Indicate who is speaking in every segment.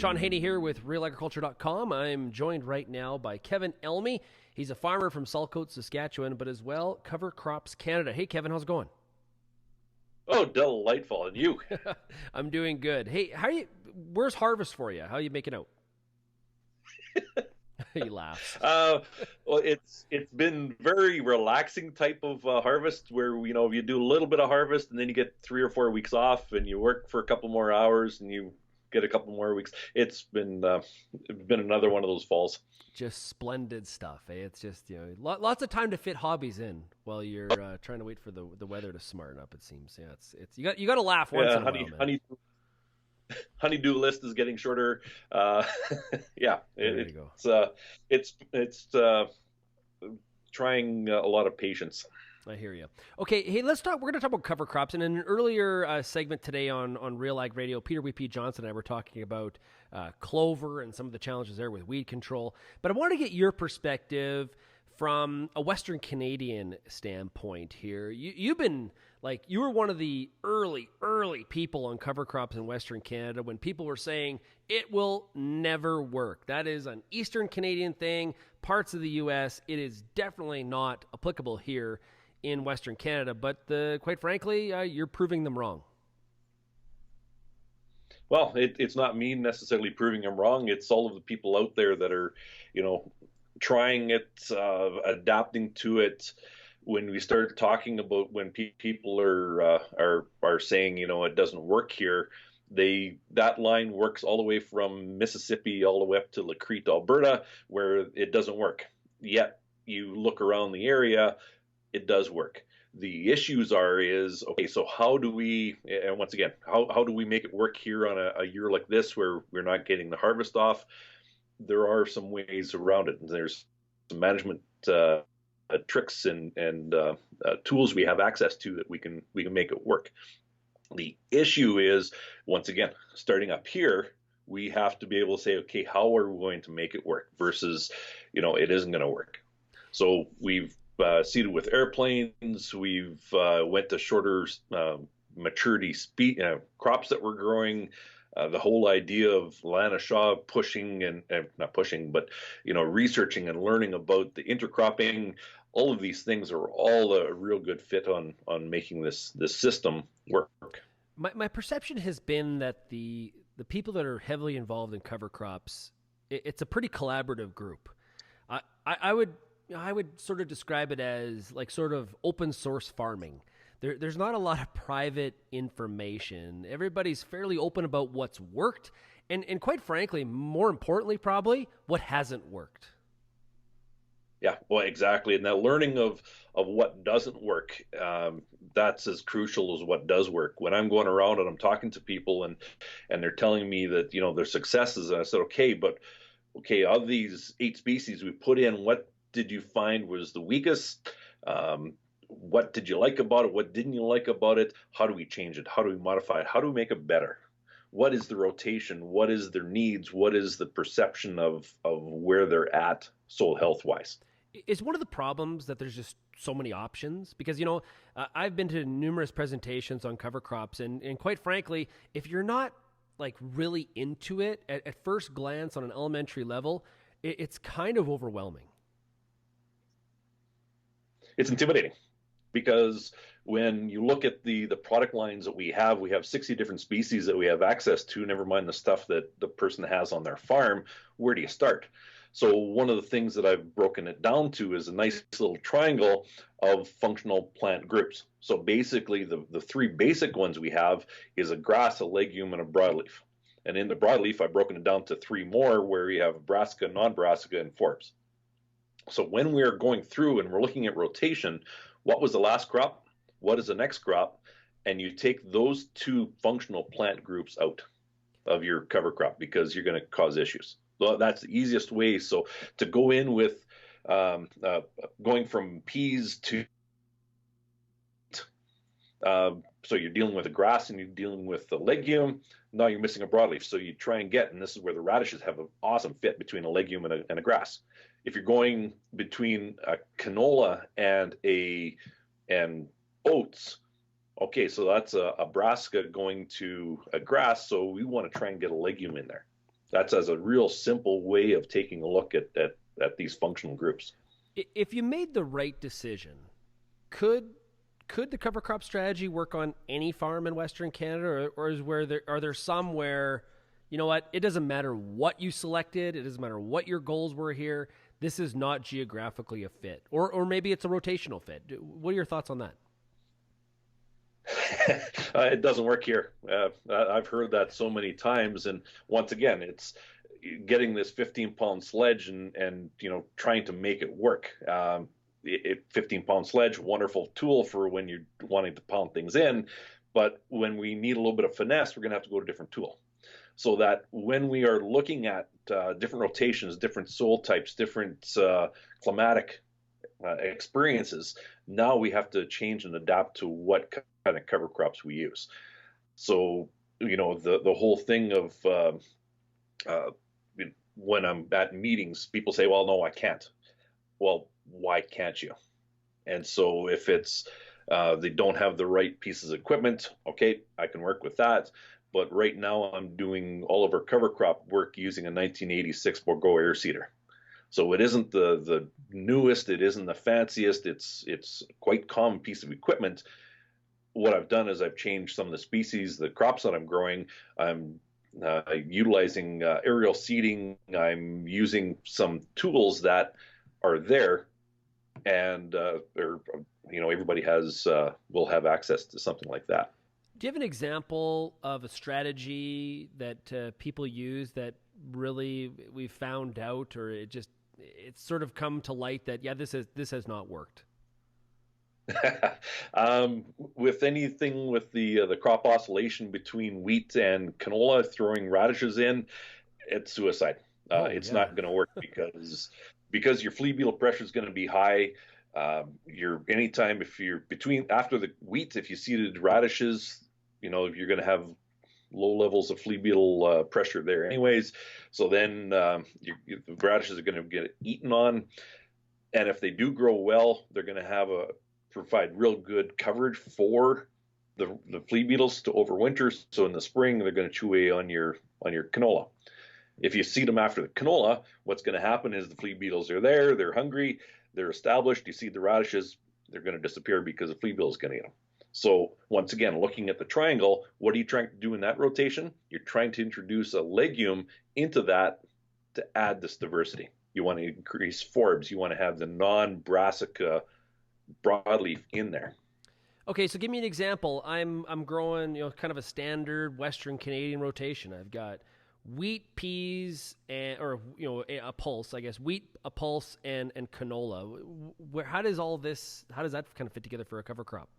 Speaker 1: Sean Haney here with RealAgriculture.com. I'm joined right now by Kevin Elmy. He's a farmer from Saltcoats, Saskatchewan, but as well, Cover Crops Canada. Hey, Kevin, how's it going?
Speaker 2: Oh, delightful. And you?
Speaker 1: I'm doing good. Hey, where's harvest for you? How are you making out? He laughs.
Speaker 2: Well, it's been very relaxing type of harvest where, you do a little bit of harvest and then you get 3 or 4 weeks off and you work for a couple more hours and you get a couple more weeks. It's been another one of those falls.
Speaker 1: Just splendid stuff. Eh? It's just, lots of time to fit hobbies in while you're trying to wait for the weather to smarten up, it seems. Yeah, it's you got to laugh once in a while, man.
Speaker 2: Honeydew list is getting shorter. Yeah,
Speaker 1: there you go.
Speaker 2: It's trying a lot of patience.
Speaker 1: I hear you. Okay, hey, let's talk. We're going to talk about cover crops. And in an earlier segment today on Real Ag Radio, Peter W.P. Johnson and I were talking about clover and some of the challenges there with weed control. But I want to get your perspective from a Western Canadian standpoint here. You were one of the early people on cover crops in Western Canada when people were saying it will never work. That is an Eastern Canadian thing. Parts of the U.S., it is definitely not applicable here in Western Canada, but quite frankly, you're proving them wrong.
Speaker 2: Well, it's not me necessarily proving them wrong. It's all of the people out there that are, trying it, adapting to it. When we start talking about when people are saying, it doesn't work here, that line works all the way from Mississippi all the way up to La Crete, Alberta, where it doesn't work. Yet you look around the area, it does work. The issues is, okay, so how do we, and once again, how do we make it work here on a year like this where we're not getting the harvest off? There are some ways around it. There's some management tricks and tools we have access to that we can make it work. The issue is, once again, starting up here, we have to be able to say, okay, how are we going to make it work versus, it isn't going to work. So we've seeded with airplanes. We've went to shorter maturity speed crops that we're growing. The whole idea of Lana Shaw pushing and not pushing, but researching and learning about the intercropping. All of these things are all a real good fit on making this system work.
Speaker 1: My perception has been that the people that are heavily involved in cover crops, it's a pretty collaborative group. I would sort of describe it as like sort of open source farming. There's not a lot of private information. Everybody's fairly open about what's worked, and quite frankly, more importantly, probably what hasn't worked.
Speaker 2: Yeah, well, exactly. And that learning of what doesn't work, that's as crucial as what does work. When I'm going around and I'm talking to people and they're telling me that, their successes, and I said, okay, of these 8 species we put in, what did you find was the weakest? What did you like about it? What didn't you like about it? How do we change it? How do we modify it? How do we make it better? What is the rotation? What is their needs? What is the perception of where they're at soil health wise?
Speaker 1: Is one of the problems that there's just so many options? Because, I've been to numerous presentations on cover crops, and quite frankly, if you're not like really into it at first glance on an elementary level, it's kind of overwhelming.
Speaker 2: It's intimidating. Because when you look at the product lines that we have 60 different species that we have access to, never mind the stuff that the person has on their farm. Where do you start? So one of the things that I've broken it down to is a nice little triangle of functional plant groups. So basically the 3 basic ones we have is a grass, a legume, and a broadleaf. And in the broadleaf, I've broken it down to 3 more where you have brassica, non-brassica, and forbs. So when we're going through and we're looking at rotation, what was the last crop? What is the next crop? And you take those 2 functional plant groups out of your cover crop because you're going to cause issues. So that's the easiest way. So to go in with going from peas to so you're dealing with a grass and you're dealing with the legume. Now you're missing a broadleaf. So you try and get, and this is where the radishes have an awesome fit between a legume and a grass. If you're going between a canola and oats, okay, so that's a brassica going to a grass. So we want to try and get a legume in there. That's as a real simple way of taking a look at these functional groups.
Speaker 1: If you made the right decision, could the cover crop strategy work on any farm in Western Canada, or are there some where, you know what, it doesn't matter what you selected, it doesn't matter what your goals were here, this is not geographically a fit, or maybe it's a rotational fit. What are your thoughts on that?
Speaker 2: It doesn't work here. I've heard that so many times, and once again, it's getting this 15-pound sledge and trying to make it work. 15-pound sledge, wonderful tool for when you're wanting to pound things in, but when we need a little bit of finesse, we're going to have to go to a different tool. So that when we are looking at different rotations, different soil types, different climatic experiences, now we have to change and adapt to what kind of cover crops we use. So, the whole thing of when I'm at meetings, people say, well, no, I can't. Well, why can't you? And so if it's they don't have the right pieces of equipment, okay, I can work with that. But right now I'm doing all of our cover crop work using a 1986 Bourgault air seeder. So it isn't the newest, it isn't the fanciest, it's quite common piece of equipment. What I've done is I've changed some of the species, the crops that I'm growing. I'm utilizing aerial seeding. I'm using some tools that are there, and everybody will have access to something like that.
Speaker 1: Do you have an example of a strategy that people use that really we found out, or it's sort of come to light that this has not worked?
Speaker 2: With anything with the crop oscillation between wheat and canola, throwing radishes in, it's suicide. It's not going to work because your flea beetle pressure is going to be high. Anytime if you're after the wheat, if you seeded radishes, you're going to have low levels of flea beetle pressure there anyways. So then the radishes are going to get eaten on, and if they do grow well, they're going to provide real good coverage for the flea beetles to overwinter. So in the spring, they're going to chew away on your canola. If you seed them after the canola, what's going to happen is the flea beetles are there, they're hungry, they're established. You seed the radishes, they're going to disappear because the flea beetle is going to eat them. So once again, looking at the triangle, what are you trying to do in that rotation? You're trying to introduce a legume into that to add this diversity. You want to increase forbs. You want to have the non-brassica broadleaf in there.
Speaker 1: Okay, so give me an example. I'm growing, kind of a standard Western Canadian rotation. I've got wheat, peas, a pulse, I guess. Wheat, a pulse, and canola. How does that kind of fit together for a cover crop?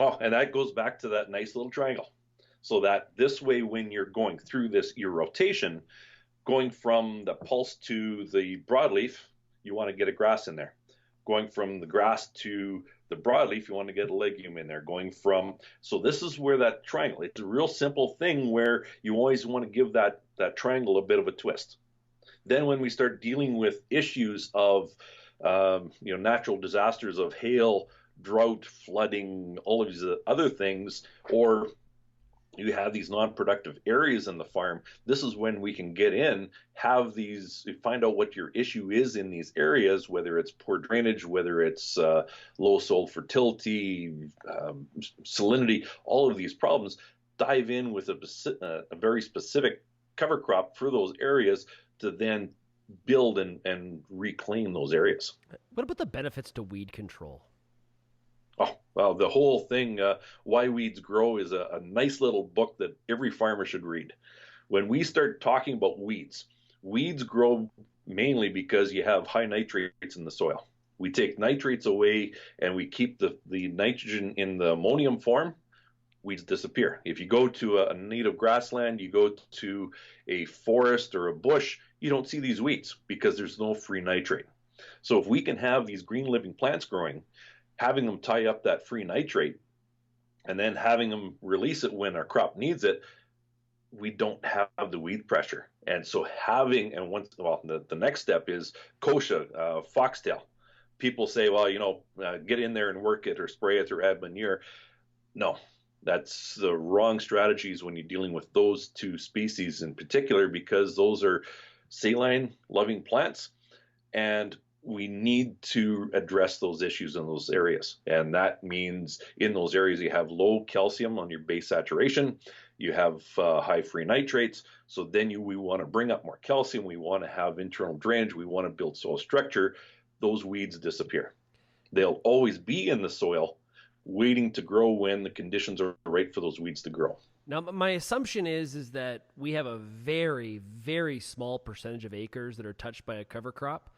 Speaker 2: Oh, and that goes back to that nice little triangle. So that this way, when you're going through your rotation, going from the pulse to the broadleaf, you want to get a grass in there. Going from the grass to the broadleaf, you want to get a legume in there. So this is where that triangle, it's a real simple thing where you always want to give that triangle a bit of a twist. Then when we start dealing with issues of, natural disasters of hail, drought, flooding, all of these other things, or you have these non-productive areas in the farm, this is when we can get in, find out what your issue is in these areas, whether it's poor drainage, whether it's low soil fertility, salinity, all of these problems, dive in with a very specific cover crop for those areas to then build and reclaim those areas.
Speaker 1: What about the benefits to weed control?
Speaker 2: Oh, well, the whole thing, Why Weeds Grow, is a nice little book that every farmer should read. When we start talking about weeds grow mainly because you have high nitrates in the soil. We take nitrates away and we keep the nitrogen in the ammonium form, weeds disappear. If you go to a native grassland, you go to a forest or a bush, you don't see these weeds because there's no free nitrate. So if we can have these green living plants growing, having them tie up that free nitrate, and then having them release it when our crop needs it, we don't have the weed pressure. And so the next step is kochia, foxtail. People say, well, get in there and work it or spray it or add manure. No, That's the wrong strategies when you're dealing with those two species in particular, because those are saline loving plants, and we need to address those issues in those areas. And that means in those areas you have low calcium on your base saturation, you have high free nitrates. So then we want to bring up more calcium, we want to have internal drainage, we want to build soil structure. Those weeds disappear. They'll always be in the soil, waiting to grow when the conditions are right for those weeds to grow.
Speaker 1: Now, my assumption is that we have a very, very small percentage of acres that are touched by a cover crop.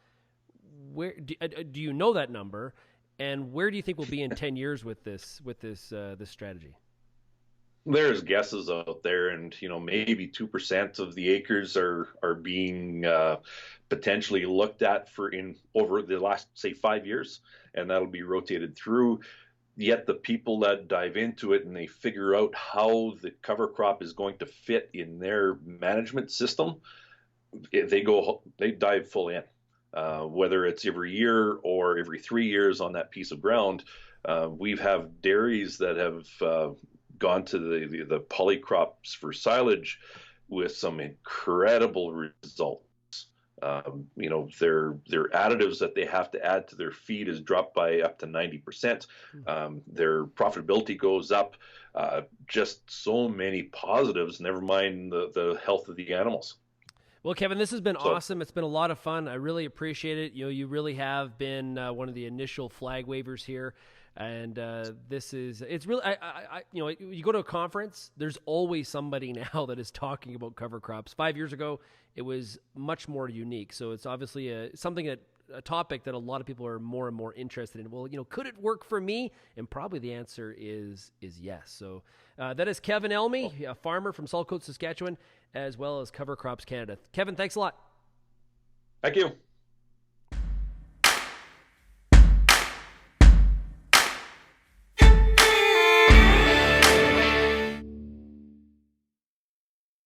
Speaker 1: Where do you know that number, and where do you think we'll be in 10 years with this strategy?
Speaker 2: There's guesses out there, and maybe 2% of the acres are being potentially looked at for in over the last, say, 5 years, and that'll be rotated through. Yet the people that dive into it and they figure out how the cover crop is going to fit in their management system, they dive full in. Whether it's every year or every 3 years on that piece of ground, we've have dairies that have gone to the polycrops for silage with some incredible results. Their additives that they have to add to their feed is dropped by up to 90%. Their profitability goes up. Just so many positives, never mind the health of the animals.
Speaker 1: Well, Kevin, this has been awesome. It's been a lot of fun. I really appreciate it. You really have been one of the initial flag wavers here. And it's really, you go to a conference, there's always somebody now that is talking about cover crops. 5 years ago, it was much more unique. So it's obviously a topic that a lot of people are more and more interested in. Well, could it work for me? And probably the answer is yes. So that is Kevin Elmy, a farmer from Saltcoats, Saskatchewan, as well as Cover Crops Canada. Kevin, thanks a lot.
Speaker 2: Thank you.